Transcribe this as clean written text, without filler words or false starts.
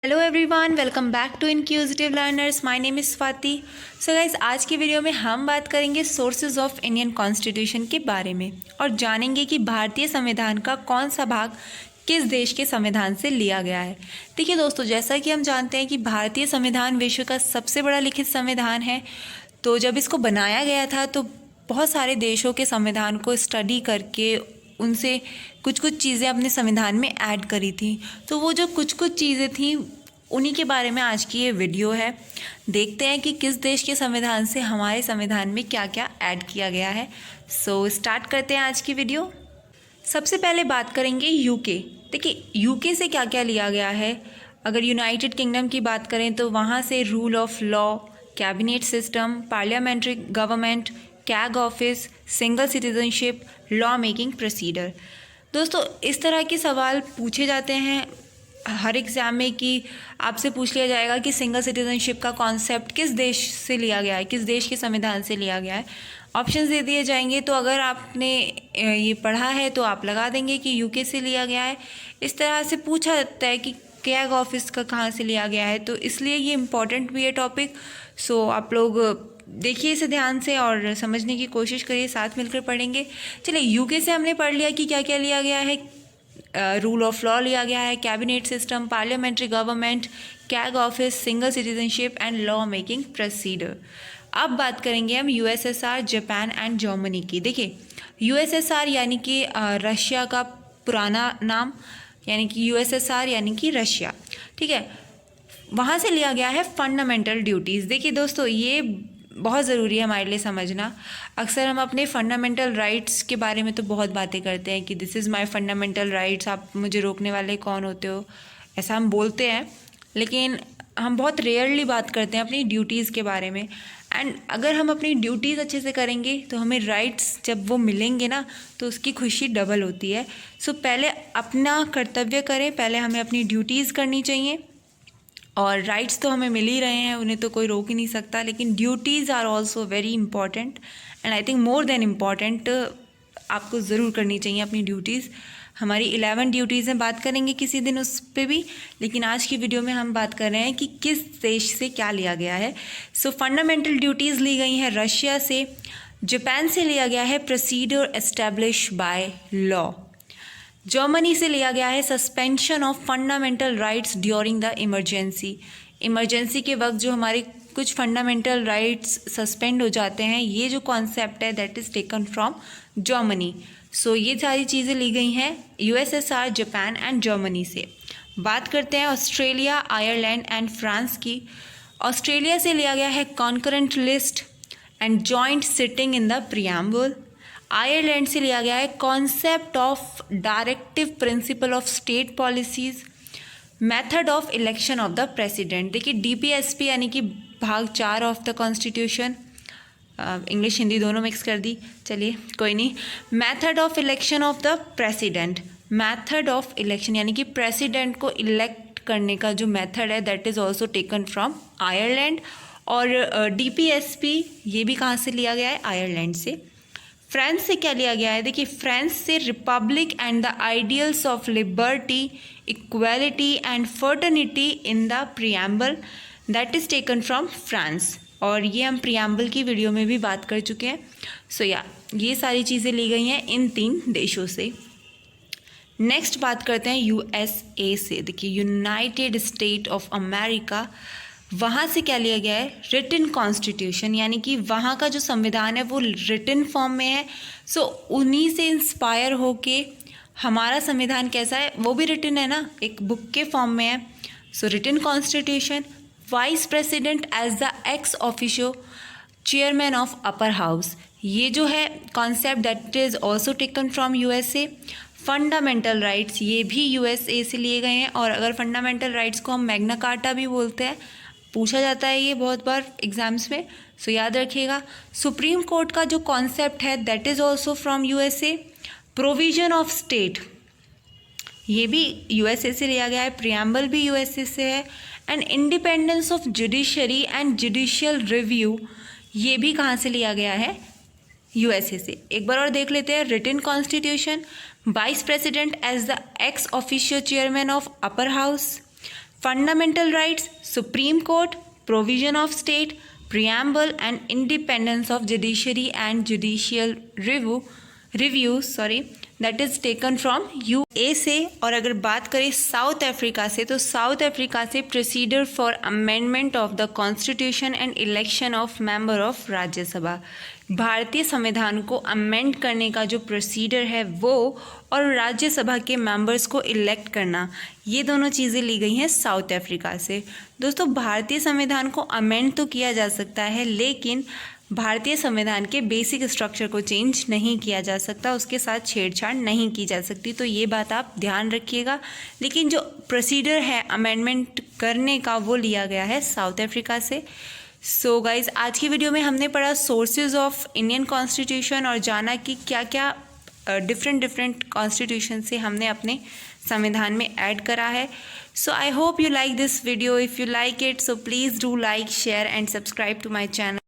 Hello everyone, welcome back to inquisitive learners. My name is Swati. So guys, आज की video में हम बात करेंगे सोर्सेज ऑफ इंडियन कॉन्स्टिट्यूशन के बारे में और जानेंगे कि भारतीय संविधान का कौन सा भाग किस देश के संविधान से लिया गया है। देखिए दोस्तों, जैसा कि हम जानते हैं कि भारतीय संविधान विश्व का सबसे बड़ा लिखित संविधान है। तो जब इसको बनाया गया था तो बहुत सारे देशों के संविधान को स्टडी करके उनसे कुछ कुछ चीज़ें अपने संविधान में ऐड करी थी। तो वो जो कुछ कुछ चीज़ें थी उन्हीं के बारे में आज की ये वीडियो है। देखते हैं कि किस देश के संविधान से हमारे संविधान में क्या क्या ऐड किया गया है। सो स्टार्ट करते हैं आज की वीडियो। सबसे पहले बात करेंगे यूके। देखिए यूके से क्या क्या लिया गया है। अगर यूनाइटेड किंगडम की बात करें तो वहाँ से rule of law, cabinet system, parliamentary government, CAG office, single citizenship, law making procedure. दोस्तों, इस तरह के सवाल पूछे जाते हैं हर एग्ज़ाम में कि आपसे पूछ लिया जाएगा कि सिंगल सिटीजनशिप का कॉन्सेप्ट किस देश से लिया गया है, किस देश के संविधान से लिया गया है। ऑप्शंस दे दिए जाएंगे, तो अगर आपने ये पढ़ा है तो आप लगा देंगे कि यूके से लिया गया है। इस तरह से पूछा जाता है कि कैग ऑफिस का कहाँ से लिया गया है, तो इसलिए ये इम्पॉर्टेंट भी है टॉपिक। सो आप लोग देखिए इसे ध्यान से और समझने की कोशिश करिए, साथ मिलकर पढ़ेंगे। चलिए, यूके से हमने पढ़ लिया कि क्या क्या लिया गया है। रूल ऑफ लॉ लिया गया है, cabinet system, parliamentary government, CAG office, single citizenship and law making procedure. अब बात करेंगे हम यूएसएसआर, जापान एंड जर्मनी की। देखिए यूएसएसआर यानी कि रशिया का पुराना नाम, यानी कि यूएसएसआर यानी कि रशिया, ठीक है। वहाँ से लिया गया है फंडामेंटल ड्यूटीज़। देखिए दोस्तों, ये बहुत ज़रूरी है हमारे लिए समझना। अक्सर हम अपने फंडामेंटल राइट्स के बारे में तो बहुत बातें करते हैं कि this is my fundamental rights, आप मुझे रोकने वाले कौन होते हो, ऐसा हम बोलते हैं। लेकिन हम बहुत रेयरली बात करते हैं अपनी ड्यूटीज़ के बारे में। एंड अगर हम अपनी ड्यूटीज़ अच्छे से करेंगे तो हमें राइट्स जब वो मिलेंगे ना, तो उसकी खुशी डबल होती है। सो पहले अपना कर्तव्य करें, पहले हमें अपनी ड्यूटीज़ करनी चाहिए। और राइट्स तो हमें मिल ही रहे हैं, उन्हें तो कोई रोक ही नहीं सकता, लेकिन duties are also very important and I think more than important. आपको ज़रूर करनी चाहिए अपनी ड्यूटीज़। हमारी 11 ड्यूटीज़ हैं, बात करेंगे किसी दिन उस पर भी, लेकिन आज की वीडियो में हम बात कर रहे हैं कि किस देश से क्या लिया गया है। सो फंडामेंटल ड्यूटीज़ ली गई हैं रशिया से। जापान से लिया गया है procedure establish by law. Germany से लिया गया है suspension of fundamental rights during the emergency. Emergency के वक्त जो हमारे कुछ फंडामेंटल राइट्स सस्पेंड हो जाते हैं, ये जो कॉन्सेप्ट है that is taken from Germany. So ये सारी चीज़ें ली गई हैं यूएसएसआर, जापान एंड जर्मनी से। बात करते हैं ऑस्ट्रेलिया, आयरलैंड एंड फ्रांस की। ऑस्ट्रेलिया से लिया गया है concurrent list and joint sitting in the preamble. Ireland से लिया गया है concept of directive principle of state policies, method of election of the president. देखिए डीपीएसपी यानी कि भाग 4 of the constitution, English Hindi दोनों मिक्स कर दी, चलिए कोई नहीं। Method of election of the president, method of election यानी कि प्रेसिडेंट को इलेक्ट करने का जो मेथड है that is also taken from Ireland. और डीपीएसपी ये भी कहाँ से लिया गया है, आयरलैंड से। फ्रांस से क्या लिया गया है, देखिए फ्रांस से Republic and the ideals of liberty, equality and fraternity in the preamble, that is taken from France. और ये हम प्रियम्बल की वीडियो में भी बात कर चुके हैं। सो ये सारी चीज़ें ली गई हैं इन 3 देशों से। नेक्स्ट बात करते हैं यूएसए से। देखिए यूनाइटेड स्टेट ऑफ अमेरिका, वहाँ से क्या लिया गया है, रिटन कॉन्स्टिट्यूशन, यानी कि वहाँ का जो संविधान है वो रिटन फॉर्म में है। सो उन्हीं से इंस्पायर होके हमारा संविधान कैसा है, वो भी रिटन है ना, एक बुक के फॉर्म में है। So written constitution. Vice president as the ex officio chairman of upper house, ये जो है concept that is also taken from USA. Fundamental rights, ये भी यूएसए से लिए गए हैं। और अगर फंडामेंटल राइट्स को हम मैग्ना कार्टा भी बोलते हैं, पूछा जाता है ये बहुत बार एग्जाम्स में, सो याद रखिएगा। सुप्रीम कोर्ट का जो कॉन्सेप्ट है that is also from USA. Provision of state, ये भी यूएसए से लिया गया है, प्रियम्बल भी यूएसए से है। And independence of judiciary and judicial review, ये भी कहाँ से लिया गया है, यूएसए से। एक बार और देख लेते हैं। Written constitution, vice president as the ex officio chairman of upper house, fundamental rights, supreme court, provision of state, preamble and independence of judiciary and judicial review that is taken from UA से। और अगर बात करें south Africa से, तो south Africa से procedure for amendment of the constitution and election of member of Rajya Sabha. भारतीय संविधान को अमेंड करने का जो प्रोसीजर है वो, और राज्यसभा के मेंबर्स को इलेक्ट करना, ये दोनों चीज़ें ली गई हैं साउथ अफ्रीका से। दोस्तों, भारतीय संविधान को अमेंड तो किया जा सकता है, लेकिन भारतीय संविधान के बेसिक स्ट्रक्चर को चेंज नहीं किया जा सकता, उसके साथ छेड़छाड़ नहीं की जा सकती, तो ये बात आप ध्यान रखिएगा। लेकिन जो प्रोसीजर है अमेंडमेंट करने का वो लिया गया है साउथ अफ्रीका से। सो गाइज, आज की वीडियो में हमने पढ़ा सोर्सेज ऑफ इंडियन कॉन्स्टिट्यूशन और जाना कि क्या क्या डिफरेंट कॉन्स्टिट्यूशन से हमने अपने संविधान में ऐड करा है। So I hope you like this video. If you like it, so please do like, share and subscribe to my channel.